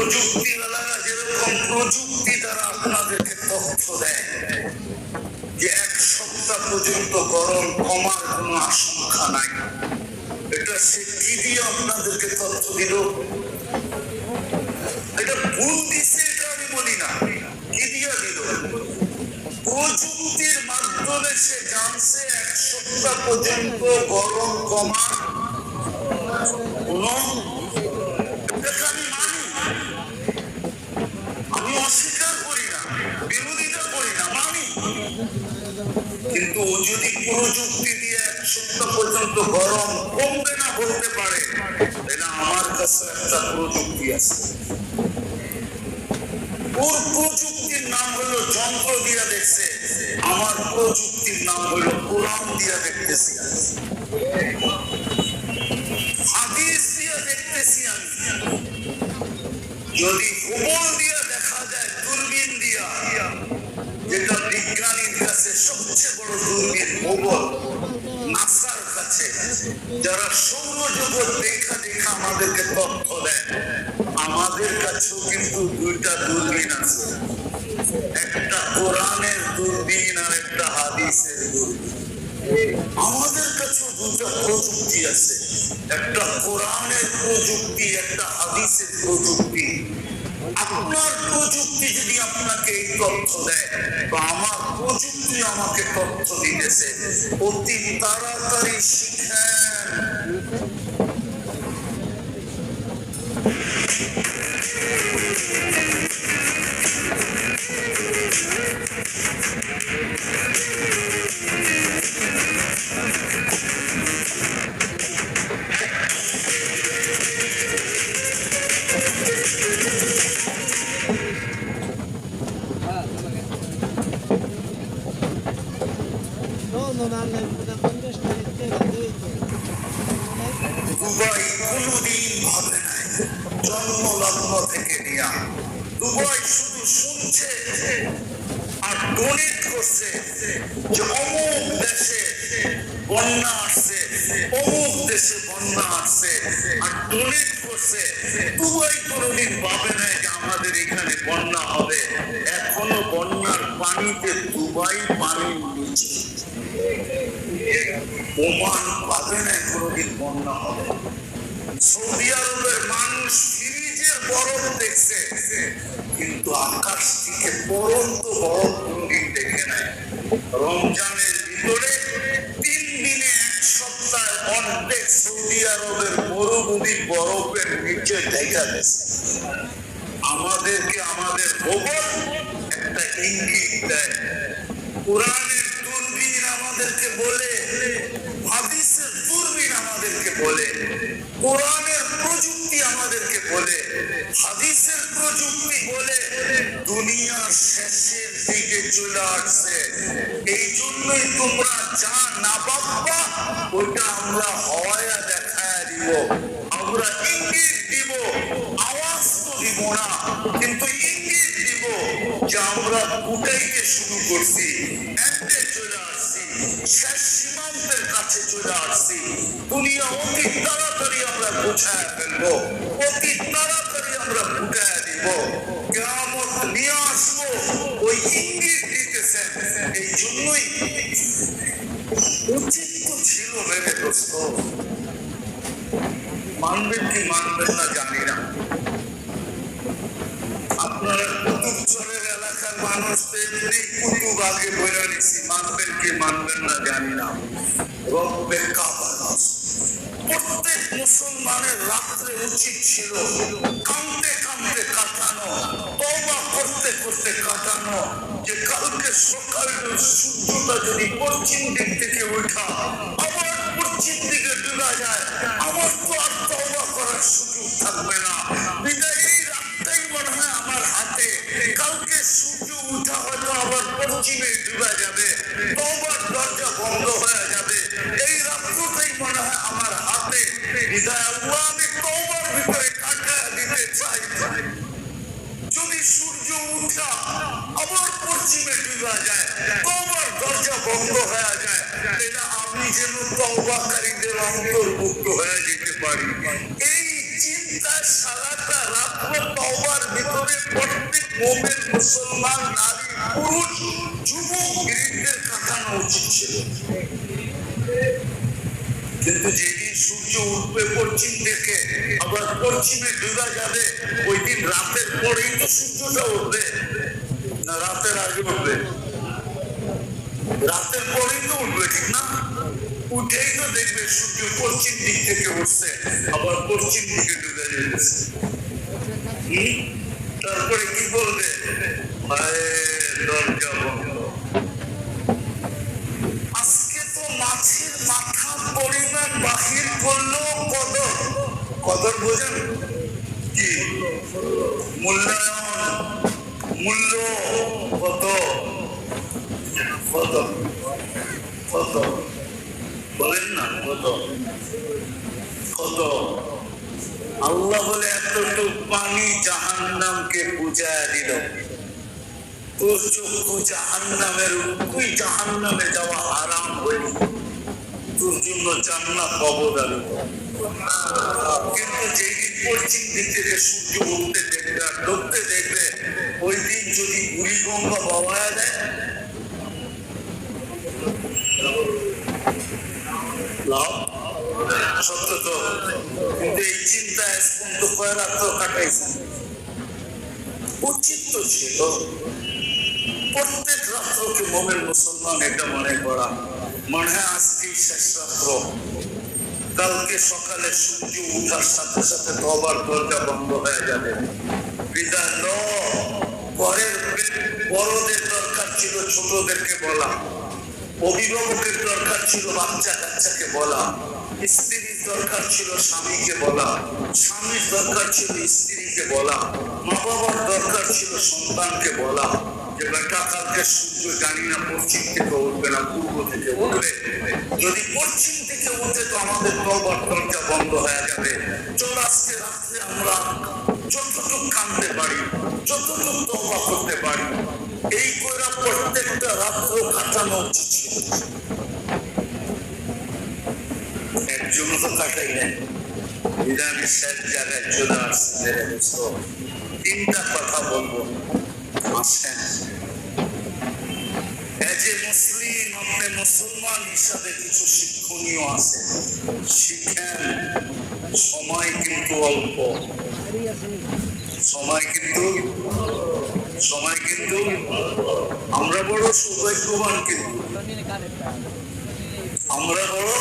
প্রযুক্তিওয়ালারা যেরকম প্রযুক্তি দ্বারা আপনাদেরকে তথ্য দেয় যে 1 সপ্তাহ পর্যন্ত গরম কমার কোনো আশঙ্কা নাই, এটা সে কি দিয়ে আপনাদেরকে তথ্য দিল? এটা ভুল দিচ্ছে, এটা আমি বলি না, কি দিয়ে দিল? প্রযুক্তির মাধ্যমে সে জানছে 1 সপ্তাহ পর্যন্ত গরম কমার কোন, আমি অস্বীকার করি না, বিরোধিতা করি না, মানি। কিন্তু ও যদি প্রযুক্তি দিয়ে 1 সপ্তাহ পর্যন্ত গরম কমবে না বলতে পারে, তাহলে আমার কাছে একটা প্রযুক্তি আছে। ওর প্রযুক্তির নাম হলো যন্ত্র দিয়া দেখছে, আমার প্রযুক্তির নাম হলো কোরআন দিয়া দেখতেছি, হাদিস দিয়া দেখতেছি। আমি যদি ভূগোল দিয়া দেখা যায়, দূরবীন দিয়া, যেটা বিজ্ঞানীর কাছে সবচেয়ে বড় দূরবীন ভূগোল, নাসার কাছে, যারা সৌরজগৎ দেখা দেখা আমাদেরকে তথ্য দেয়, আমাদের কাছেও কিন্তু 2টা দূরবীন আছে, একটা কোরআনের দূরবীন আর একটা হাদিসের দূরবীন। আমাদের কাছেও 2টা প্রযুক্তি আছে, একটা কোরআনের প্রযুক্তি, একটা হাদিসের প্রযুক্তি। আপনার প্রযুক্তি যদি আপনাকে এই তথ্য দেয়, বা আমার প্রযুক্তি আমাকে তথ্য দিতেছে, অতি তাড়াতাড়ি শিখেন। দুবাই কোনদিন ভাবে নাই, জন্মলগ্ন থেকে নিয়া দুবাই শুধু শুনছে আর ডোনেট করছে যে অমুক দেশে বন্যা আসছে, অমুক দেশে বন্যা আসছে, আর ডোনেট করছে। দুবাই কোনদিন ভাবে নাই যে আমাদের এখানে বন্যা হবে। এখনো বন্যার পানিতে দুবাই পানির নিচে, ওমান পাবে না কোনদিন বন্যা হবে। সৌদি আরবের মানুষ ফ্রিজের বরফ দেখছে, কিন্তু আকাশ থেকে পরন্ত বরফ কোনদিন দেখে নাই। রমজানের ভিতরে 3 দিনে 1 সপ্তাহ অর্ধেক সৌদি আরবের মরুভূমি বরফের নিচে ঢেকে গেছে। আমাদেরকে আমাদের ভূগোল একটা ইঙ্গিত দেয়, কোরআনের দূরবীন আমাদেরকে বলে, হাদিসের দূরবীন আমাদেরকে বলে, কোরআনের প্রযুক্তি আমাদেরকে বলে, হাদিসের প্রযুক্তি বলে দুনিয়ার শেষের দিকে চলে আসছে। এই জন্যই তোমরা যা না ভাববা ওইটা আমরা হওয়া দেখায় দিব, আমরা ইঙ্গিত দিব, আওয়াজ তো দিব না, কিন্তু ইঙ্গিত দিব যে আমরা উঠাইতে শুরু করছি, এন্ডে চলে আসছি, শেষ সীমান্তের কাছে চলে আসছি। দুনিয়া অতি তাড়াতাড়ি আমরা বুঝায় ফেলবো, অতি তাড়াতাড়ি আমরা বুঝায় দিব, কিয়ামত নিয়ে আসবো, ওই ইঙ্গিত দিতেছেন। এই জন্যই উচিত তো ছিল মেরে দোস্ত, মানবেন কি মানবেন না জানি না। আপনারা কুতুবচরের এলাকার মানুষদের কুতুব আগে বইরা নিচ্ছি, মানবেন কি মানবেন না জানি না। রব্বে কাবা, প্রত্যেক মুসলমানের রাত্রে উচিত ছিল কাঁদতে কাঁদতে কাটানো, তওবা করতে করতে কাটানো, যে কালকে সকালে সূর্যটা যদি পশ্চিম দিক থেকে ওঠা আবার পশ্চিম দিকে ডুবা যায়, আমার তো আর তওবা করার সুযোগ থাকবে না। বিদায় এই রাতটাই মনে হয় আমার হাতে, কালকে সূর্য উঠা হয়তো আবার পশ্চিমে ডুবা যাবে, তওবার দরজা বন্ধ হয়ে যাবে। এই রাত্রটাই মনে হয় আমার হাতে, বিদায় আল্লাহ আমি তওবার ভিতরে কাটায় দিতে চাই। যদি সূর্য উঠা আবার পশ্চিমে ডুবা যায়, তওবার দরজা বন্ধ হয়ে যায়, তাহলে আমি যেন তওবাকারীদের অন্তর্ভুক্ত হয়ে যেতে পারি। এই চিন্তা সারাটা রাত্র তওবার ভিতরে প্রত্যেক মুমিন মুসলমান নারী পুরুষ যুবক বৃদ্ধের কাটানো উচিত ছিল। কিন্তু যেদিন সূর্য উঠবে পশ্চিম দিকে আবার পশ্চিমে ডুবা যাবে, ওই দিন রাতের পরেই তো সূর্যটা উঠবে, না রাতের আগে উঠবে? রাতের পরেই তো উঠবে, ঠিক না? উঠেই তো দেখবে সূর্য পশ্চিম দিক থেকে উঠছে, আবার পশ্চিম দিকে ডুবে যাচ্ছে। তারপরে কি বলবে? দরজা বন্ধ। আজকে তো মাছের মাথা পরিমাণ বাহির করলো কদর। কদর বোঝেন কি? মূল্যায়ন, মূল্য কত কত কত বলেন না, কত কত? আল্লাহ বলে এতটুকু পানি জাহান্নামকে বুঝায় দিল, তোর চক্ষু জাহান্নামের, তুই জাহান্নামে যাওয়া হারাম হইল, তোর জন্য জান্নাত অবদারিত। কিন্তু যেদিন পশ্চিম দিক থেকে সূর্য উঠতে দেখবে আর ডুবতে দেখবে, ওই দিন যদি বুড়িগঙ্গা বাবা দেয় লাভ সত্য তো। কিন্তু এই চিন্তা স্পন্দ কয় রাত্র কাটাইছে। উচিত তো ছিল প্রত্যেক রাত্রকে মোমের মুসলমান এটা মনে করা, মনে হয় আজকেই শেষ রাত্র, কালকে সকালে সূর্য উঠার সাথে সাথে তওবার দরজা বন্ধ হয়ে যাবে। বিদায় ল। ঘরের বড়দের দরকার ছিল ছোটদেরকে বলা, অভিভাবকের দরকার ছিল বাচ্চা কাচ্চাকে বলা, স্ত্রীর দরকার ছিল স্বামীকে বলা, স্বামীর দরকার ছিল স্ত্রীকে বলা, মা বাবার দরকার ছিল সন্তানকে বলা যে বেটা কালকে সূর্য জানি না পশ্চিম থেকে উঠবে না পূর্ব থেকে উঠবে, যদি পশ্চিম থেকে উঠে তো আমাদের তওবার দরজা বন্ধ হয়ে যাবে। চল আজকে রাত্রে আমরা যতটুকু কাঁদতে পারি, যতটুকু তওবা করতে পারি, এই কইরা প্রত্যেকটা রাত্র কাটানো উচিত ছিল। একজনও তো কাটাই নেন। বিধানের শেষ জায়গায় চলে আসছে। তিনটা কথা বলবো, আসেন। এজ এ মুসলিম, আপনি মুসলমান হিসাবে কিছু শিক্ষণীয় আছে, শিখেন। সময় কিন্তু অল্প, সময় কিন্তু আমরা বড় সৌভাগ্যবান, কিন্তু আমরা বড়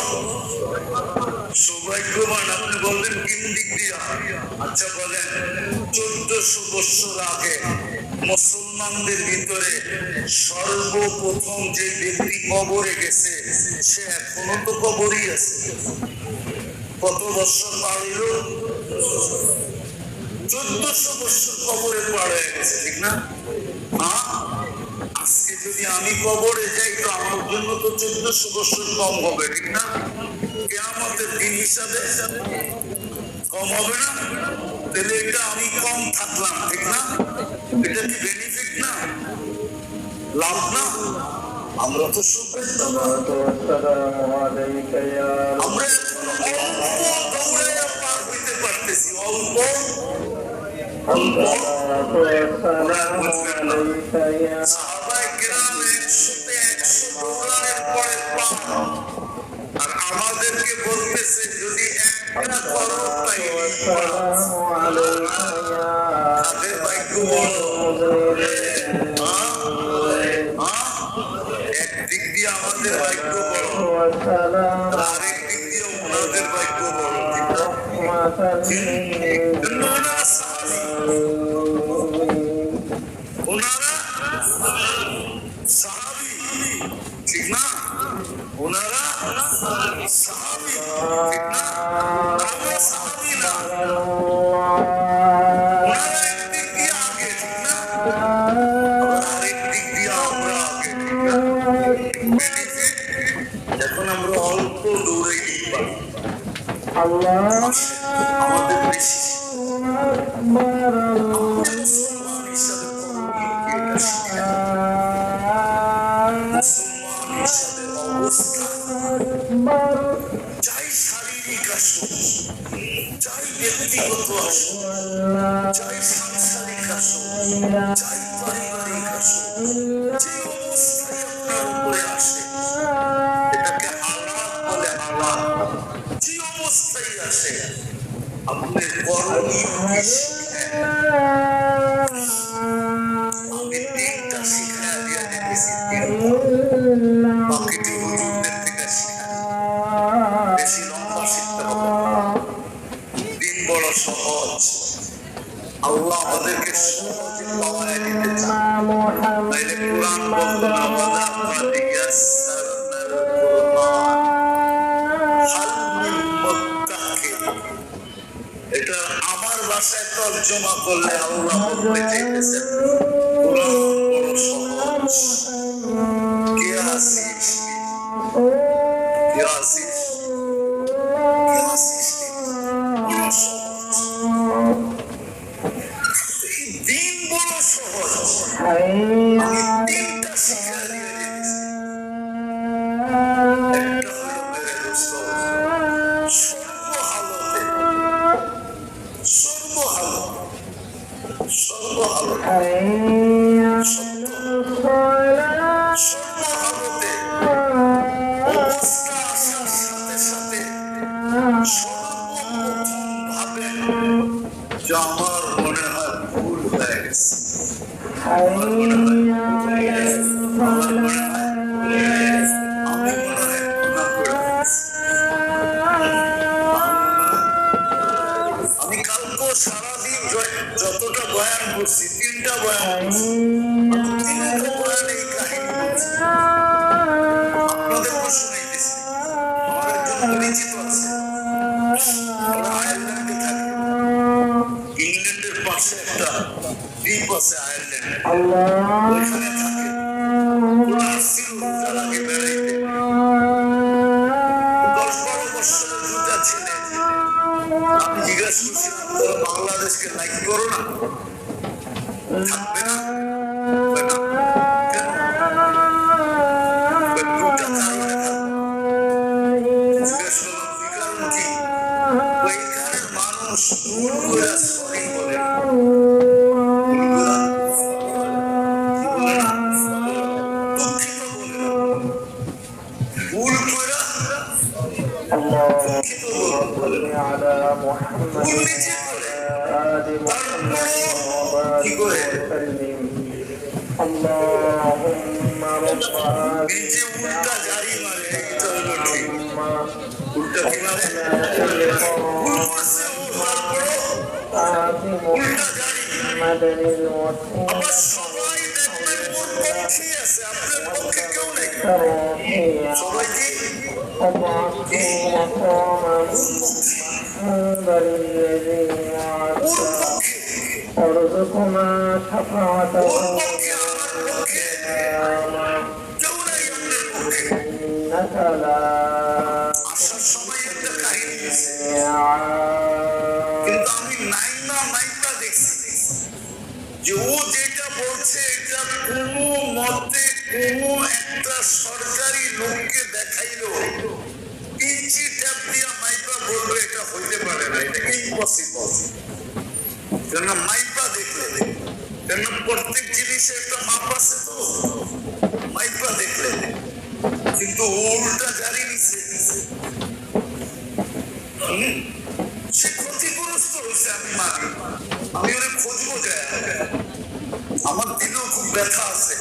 সৌভাগ্যবান। আপনি বলবেন কোন দিক দিয়া? আচ্ছা বলেন, 1400 বছর আগে মুসলমানদের ভিতরে সর্বপ্রথম যে ব্যক্তি কবরে গেছে সে এখনো তো কবরই আছে। কত বছর পার হইল? 1400 বছর কবরে পার হয়ে গেছে, ঠিক না? আজকে যদি আমি কবরে যাই তো আমার জন্য তো 1400 বছর কম হবে, ঠিক না? কিয়ামতের দিন হিসাবে কম হবে না? তাহলে এটা আমি কম থাকলাম, ঠিক না? এটা কি বেনিফিট না, লাভ না? আমরা তো আমরা দৌড়াইয়া পার হইতে পারতেছি, অল্প সাহাবায়ে কেরাম 100-তে 100 দৌড়ানোর পরে পার, আর আমাদেরকে বলতেছে যদি একটা করো তাই তাদের ভাগ্য বড়। একদিক দিয়ে আমাদের ভাগ্য বড়, আরেক দিক দিয়ে ওনাদের ভাগ্য বড়, ওনারা সাহাবী, ঠিক না? ওনারা সাহাবী, ঠিক না? আমরা সাহাবী না, ওনারা একদিক দিয়ে আগে, ঠিক না? আরেক দিক দিয়ে আমরা আগে, ঠিক না? এখন আমরা অল্প দৌড়ে দিতে পারি, আমাদের বেশি মুসলমান হিসাবে অবস্থা, যাই শারীরিক আসুক, চাই ব্যক্তিগত আসো, চাই সাংসারিক আসো, চাই পারিবারিক আসো, যে অবস্থায় আপনার উপরে আসে এটাকে হালাল বলে। হালাল যে অবস্থায় আসে আপনি করণীয় কি শিখেন। আমি তিনটা শিখায় দিয়ে দিয়েছি, বাকিটি হুজুরদের থেকে শিখায়, বেশি লম্বা শিখতে হবে। দিন বড় সহজ, আল্লাহ আমাদেরকে সহজে পাওয়ায় দিতে চান। তাইলে কোরআন বলতো না ওয়ালা কাদ ইয়াসসারনাল কুরআন হাল মিন মুত্তাকিন। এটা আমার ভাষায় তর্জমা করলে আল্লাহ বলতে চাইতেছেন কোরআন বড় সহজ। কে আসিস কে আসিস কে আসিস বড় সহজ। এই দিন বড় সহজ। আমি তিনটা শিক্ষা দিয়ে দিয়েছি। একটা হলো মেরে দোস্ত, সর্বহালতে সর্বহালতে অবস্থা আসার সাথে সাথে সর্বপ্রথম ভাবেন যে আমার মনে হয় ভুল হয়ে গেছে, আমার মনে হয় আমি মনে হয় গুনাহ করে ফেলেছি। আমি কালকে সারাদিন যতটা বয়ান করছি, তিনটা বয়ান করছি, তিনটা বয়ান এই কাহিনী বলছি, আপনাদেরকে শুনাইতেছি। আমার একজন পরিচিত আছে, ওরা আয়ারল্যান্ডে থাকে, ইংল্যান্ডের পাশে একটা দ্বীপ আছে আয়ারল্যান্ড, ওইখানে থাকে। ওরা আসছিল রোজার আগে বেড়াইতে, 10-12 বছরের দুটা ছেলে। আমি জিজ্ঞাসা করছিলাম তোরা বাংলাদেশকে লাইক করো না, থাকবে না? কেন? দুটা কারণে থাকবে। জিজ্ঞাসা করলাম কি কারণ কি? ওইখানের মানুষ ভুল করে সরি বলে, দুঃখিত বলে, ভুল করে দুঃখিত বলে, ভুল নিজে করে, তারপরে কি করে নিজে উল্টা জারি মারে। এইটা হলো ঠিক, উল্টা কি মারে? ভুল করছে ও, তারপরে উল্টা জারি। আবার সবাই দেখবেন ওর পক্ষেই আছে, আপনার পক্ষে কেউ নেই। সবাই কি ارزقنا شفاعته إنك لا কিন্তু আমি নাইমা দেখছি যে ও যেটা বলছে এটা কোনো মতে কোনো একটা সরকারি লোককে দেখাইলো ইঞ্চি ট্যাপ দিয়া মাইপা বলবে এটা হইতে পারে না, এটা ইম্পসিবল। কেন মাইপা দেখলে, কেন প্রত্যেক জিনিসের একটা মাপ আছে, তো মাইপা দেখলে। কিন্তু উল্টা জারি নিছে, সে ক্ষতিগ্রস্ত হয়েছে। আমি মানি, আমি ওরে খুঁজবো যায়, আমার দিলেও খুব ব্যথা আছে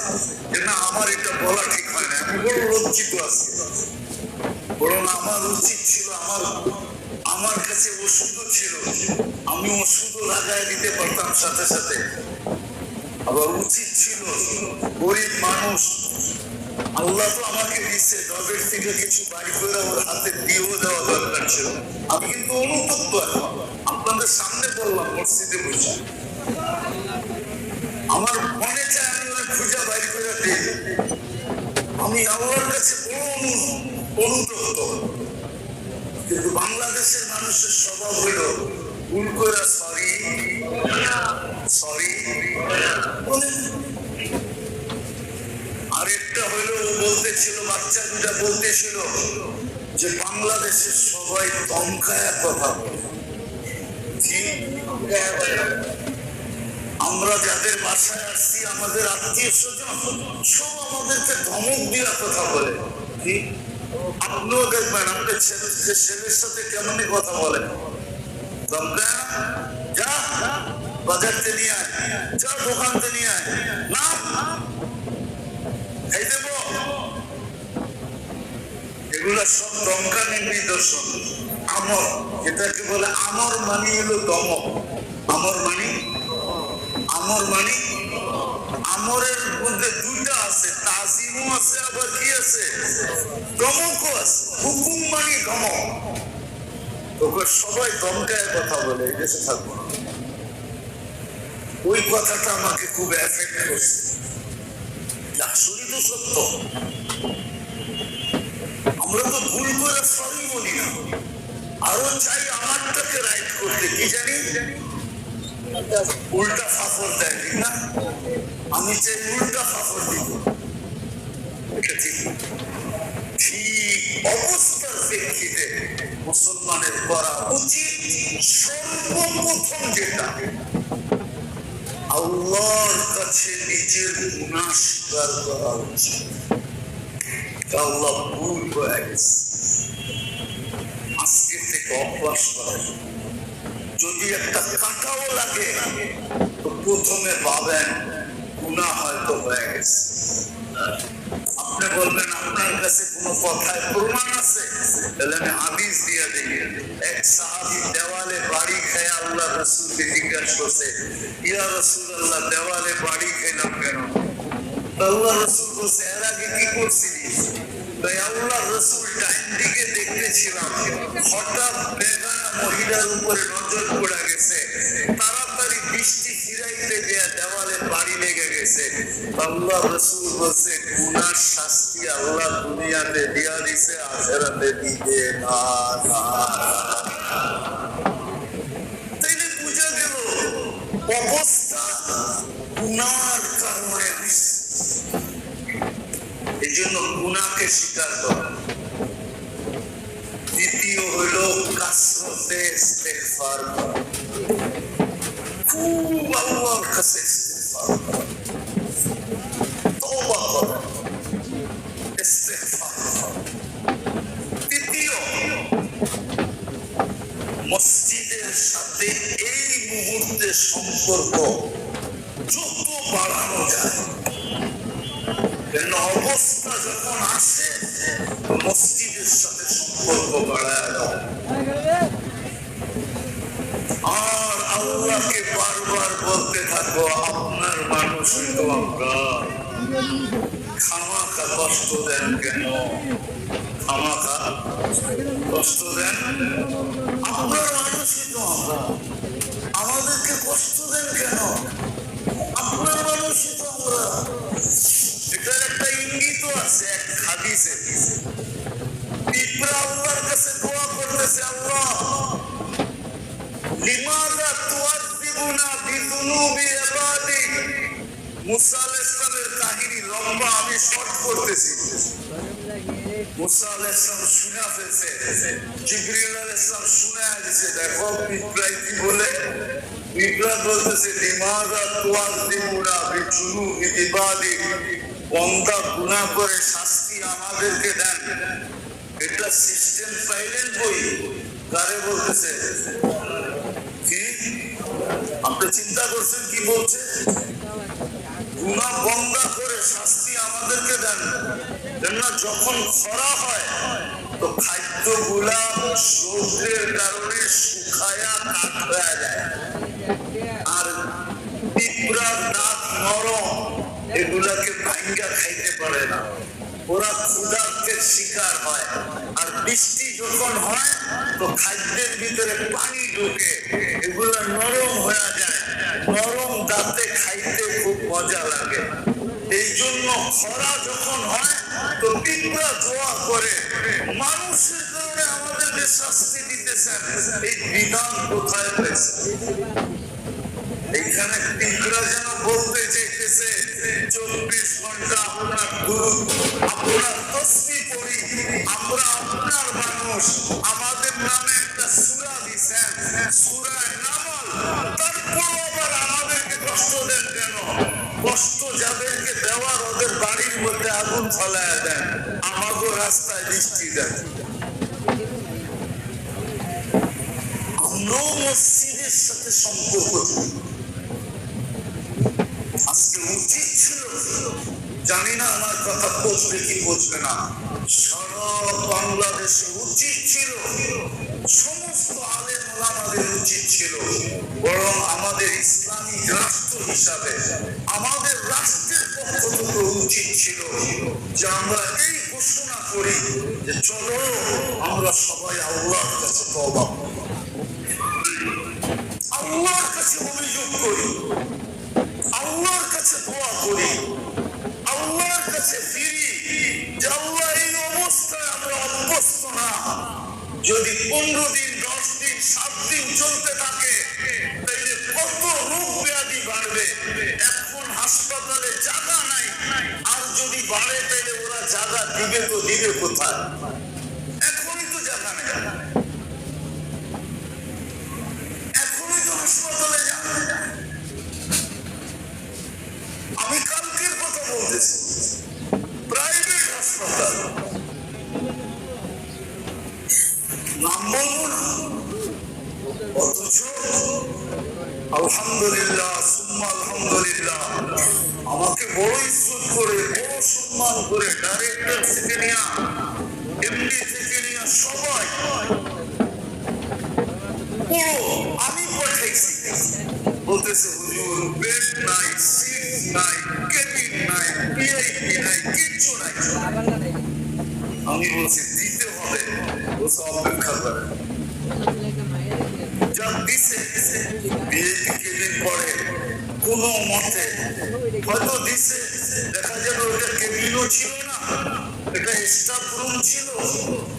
যে না আমার এটা বলা ঠিক হয় না। আমি বড় লজ্জিত আছি, বরং আমার উচিত ছিল, আমার কাছে ওষুধও ছিল, আমি ওষুধও লাগাই দিতে পারতাম সাথে সাথে। আবার উচিত ছিল গরিব মানুষ, আল্লাহ তো আমাকে দিচ্ছে, ডবের থেকে কিছু বাড়ি করে ওর হাতে দিয়েও দেওয়া দরকার ছিল। আমি কিন্তু অনুতপ্ত এখন আপনাদের সামনে বললাম মসজিদে বসে, আমার মনে চায় আমি ওরা খুঁজে বাড়ি করে দিই। আমি আল্লাহর কাছে বড় অনুতপ্ত। কিন্তু বাংলাদেশের মানুষের স্বভাব হইল ভুল করে সরি আরেকটা হইলো ও বলতেছিল, বাচ্চা দুটা বলতেছিল যে বাংলাদেশের সবাই দমকায় কথা বলে। ধমকায় বলে। আমরা যাদের বাসায় আসছি, আমাদের আত্মীয় স্বজন সব আমাদেরকে ধমক দিয়া কথা বলে। কি আপনিও দেখবেন আপনার ছেলের সাথে কেমনই কথা বলেন, ধমকায় না? যা বাজারতে নিয়ে আয়, যা দোকানতে নিয়ে আয়, না এই দেব। এগুলা সব ধমকানির নিদর্শন। আমর, যেটাকে বলে আমর মানে হলো দমক। আমর মানে আমরের মধ্যে দুইটা আছে, তাজিমও আছে, আবার কি আছে, দমকও আছে। হুকুম মানে দমক। তোকে সবাই দমকায় কথা বলে, এই দেশে থাকবো না। ওই কথাটা আমাকে খুব এফেক্ট করছে। আসলেই তো সত্য। আমরা তো ভুল করে সবই বলি না, আরো চাই আমারটাকে রাইট করতে। কি জানি উল্টা ফাফর দেয়, ঠিক না? আমি চাই উল্টা ফাফর দিব। এটা ঠিক ঠিক অবস্থার প্রেক্ষিতে মুসলমানের করা উচিত সর্বপ্রথম যেটা, আল্লাহর কাছে নিজের গুনাহ স্বীকার করা উচিত। আল্লাহ ভুল হয়ে গেছে, আজকে থেকে অভ্যাস করা। যদি একটা কাঁটাও লাগে তো প্রথমে ভাবেন গুনাহ হয়তো হয়ে গেছে। আপনি বলবেন আপনার কাছে কোনো কথায় প্রমাণ আছে, তাহলে আমি হাদিস দিয়ে দিই। এক সাহাবী দেওয়ালে বাড়ি খেয়ে আল্লাহ রাসূলকে জিজ্ঞাসা করছে, ইয়া রাসূলুল্লাহ, দেওয়ালে বাড়ি খেলাম কেন? আল্লাহ রাসূল বলছে, এর আগে কি করছিলিস? তাই আল্লাহ রাসূল ডাইন দিকে দেখতেছিলাম, হঠাৎ বেগানা মহিলার উপরে নজর পড়ে গেছে, তাড়াতাড়ি বৃষ্টি ফিরাইতে গিয়ে দেওয়ালে বাড়ি লেগে গেছে। আল্লাহ রাসূল বলছে, গুনার শাস্তি আল্লাহ দুনিয়াতে দিয়া দিছে, আখিরাতে দিবে না। তাইলে বুঝা গেল অবস্থা গুনার কারণে হইছে। এই জন্য গুনাহকে স্বীকার করা। দ্বিতীয় হইল কাসরতে ইস্তেগফার করা, খুব আল্লাহর কাছে ইস্তেগফার করা, তওবা করা, ইস্তেগফার করা। তৃতীয়, মসজিদের সাথে এই মুহূর্তে সম্পর্ক যত বাড়ানো যায়। অবস্থা যখন আসে মসজিদের সাথে সম্পর্ক বাড়ায় দাও। আর আল্লাহকে বারবার বলতে থাকো, আপনার মানুষই তো আমরা, খামাখা কষ্ট দেন কেন? খামাখা কষ্ট দেন, আপনার মানুষই তো আমরা, আমাদেরকে কষ্ট দেন কেন? আপনার মানুষই তো আমরা। এটার একটা ইঙ্গিত আছে এক হাদিসে। পিঁপড়া আল্লাহর কাছে দোয়া করতেছে, আল্লাহ লিমাযা তুআযযিবুনা বিযুনুবি ইবাদিক। মুসা আলাইহিস সালামের কাহিনী লম্বা, আমি শর্ট করতেছি। মুসা আলাইহিস সালাম শুনে ফেলছে, জিবরিল আলাইহিস সালাম শুনে দিয়েছে, দেখো পিঁপড়া কি বলে। পিঁপড়া বলতেছে, লিমাযা তুআযযিবুনা বিযুনুবি ইবাদিক, বন্দা গুনাহ করে শাস্তি আমাদেরকে দেন। এটা সিস্টেম পাইলেন বই কারে বলতেছে? কি আপনি চিন্তা করছেন কি বলছে? গুনাহ বন্দা করে শাস্তি আমাদেরকে দেন। কেননা যখন খরা হয় তো খাদ্যগুলা রৌদ্রের কারণে শুকায়া কাঠ হয়ে যায়, আর পিঁপড়ার দাঁত নরম, এগুলাকে ভাঙ্গা খাইতে পারে না, ওরা ক্ষুধার্তের শিকার হয়। আর বৃষ্টি যখন হয় তো খাদ্যের ভিতরে পানি ঢুকে, এগুলা নরম হয়ে যায়, নরম দাঁতে খাইতে খুব মজা লাগে। এই জন্য খরা যখন হয় তো পিঁপড়া দোয়া করে, মানুষের কারণে আমাদেরকে শাস্তি দিতেছেন, এই বিধান কোথায় পেয়েছে? এইখানে পিঁপড়া যেন বলতে চাইতেছে, 24 ঘন্টা আপনার গুরু, আপনার তসবিহ পড়ি, আমরা আপনার মানুষ, আমাদের নামে একটা সূরা দিছেন, সূরা নামল, তারপরও আবার আমাদেরকে কষ্ট দেন কেন? কষ্ট যাদেরকে দেওয়ার ওদের বাড়ির মধ্যে আগুন ফলায় দেন, আমাদের রাস্তায় বৃষ্টি দেন। আমরাও মসজিদের সাথে সম্পর্ক আজকে উচিত ছিল, জানি না আমার কথা বুঝবে কি বুঝবে না, সারা বাংলাদেশে উচিত ছিল, সমস্ত আলেম ওলামাদের উচিত ছিল, বরং আমাদের ইসলামিক রাষ্ট্র হিসাবে আমাদের রাষ্ট্রের পক্ষ থেকে উচিত ছিল যে আমরা এই ঘোষণা করি যে চলো আমরা সবাই আল্লাহর কাছে তওবা করি, আল্লাহর কাছে অভিযোগ করি, আল্লাহর কাছে দোয়া করি, আল্লাহর কাছে ফিরি যে আল্লাহ এই অবস্থায় আমরা অভ্যস্ত না। যদি 15 দিন 10 দিন 7 দিন চলতে থাকে তাহলে কত রোগ ব্যাধি বাড়বে। এখন হাসপাতালে জায়গা নাই, আর যদি বাড়ে তাহলে ওরা জায়গা দিবে তো দিবে কোথায়? এখনই তো জায়গা নেই, এখনই তো হাসপাতালে জায়গা নেই। আমি কালকের কথা বলতেছি, প্রাইভেট হাসপাতাল, নাম বলবো না, অথচ আলহামদুলিল্লাহ সুম্মা আলহামদুলিল্লাহ আমাকে বড় ইজ্জত করে বড় সম্মান করে ডাইরেক্টর থেকে নিয়ে এমডি থেকে নিয়ে সবাই আমি পাঠাইছি, বলতেছে হুজুর বেড নাই, সিট নাই, কেবিন নাই, ভিআইপি নাই, কিচ্ছু নাই। আমি বলছি দিতে হবে, বলছে অপেক্ষা করে যা দিছে ভিআইপি কেবিন পরে কোনো মতে হয়তো দিছে, দেখা যাবে ওটা কেবিনও ছিল না, এটা স্টাফ রুম ছিল,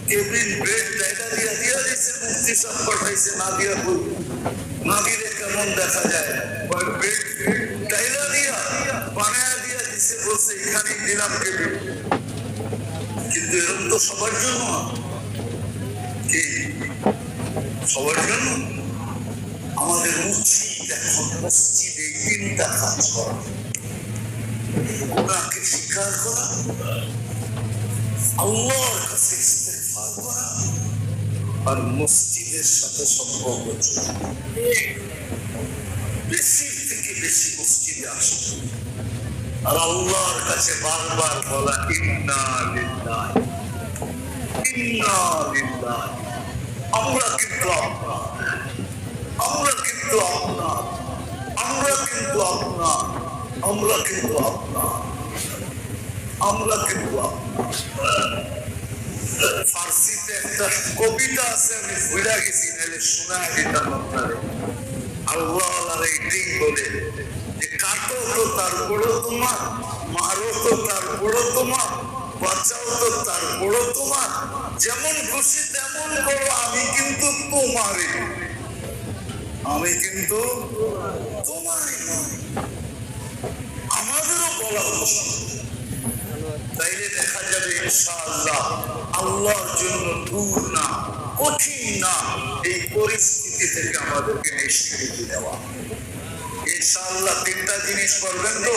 কেবিন বেড জায়গা দিয়া দিয়া দিছে, মুক্তি সব পাঠাইছে না দিয়া কই না দিলে কেমন দেখা যায়, বেড টাইলা দিয়া বানায়া দিয়া দিছে, বলছে এখানেই দিলাম কেবিন। কিন্তু এরকম তো সবার জন্য কি, সবার জন্য আমাদের উচিত এখন মসজিদে 3টা কাজ করা, গুনাহকে স্বীকার করা, আল্লাহর কাছে ইস্তেগফার করা, আর মসজিদের সাথে সম্পর্ক বেশি থেকে বেশি মসজিদে আসা, আর আল্লাহর কাছে বারবার বলা ইন্না লিল্লাহি ইন্না লিল্লাহি। আমরা কিন্তু আপনার, আমরা কিন্তু আপনার, আমরা কিন্তু আপনার, আমরা কিন্তু আপনার, আমরা কিন্তু আপনার। ফার্সিতে একটা কবিতা আছে, আমি ভুলে গেছি, নাহলে শোনা দিতাম আপনারে। আল্লাহ এইটাই বলে যে কাটো তো তারপরও তোমার, মারো তো তারপরও তোমার, বাঁচাও তো তারপরও তোমার, যেমন খুশি তেমন করো, আমি কিন্তু তোমারই, আমি কিন্তু তোমারই, আমাদেরও বলা উচিত। তাইলে দেখা যাবে ইনশাআল্লাহ আল্লাহর জন্য দূর না, কঠিন না এই পরিস্থিতি থেকে আমাদেরকে নিষ্কৃতি দেওয়া। ইনশাআল্লাহ 3টা জিনিস করবেন তো,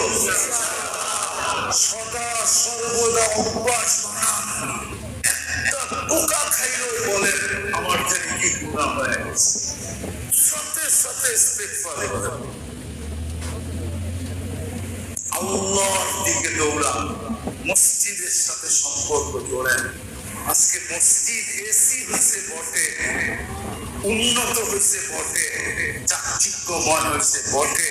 সদা সর্বদা অভ্যাস বানান, একটা পোকা খাইলেও বলেন আমার জানি কি গুনাহ হয়ে গেছে, সাথে সাথে ইস্তেগফার করেন, আল্লাহর দিকে দৌড়ান, মসজিদের সাথে সম্পর্ক জোড়েন। আজকে মসজিদ এসি হয়েছে বটে, উন্নত হয়েছে বটে, চাকচিক্যময় হয়েছে বটে,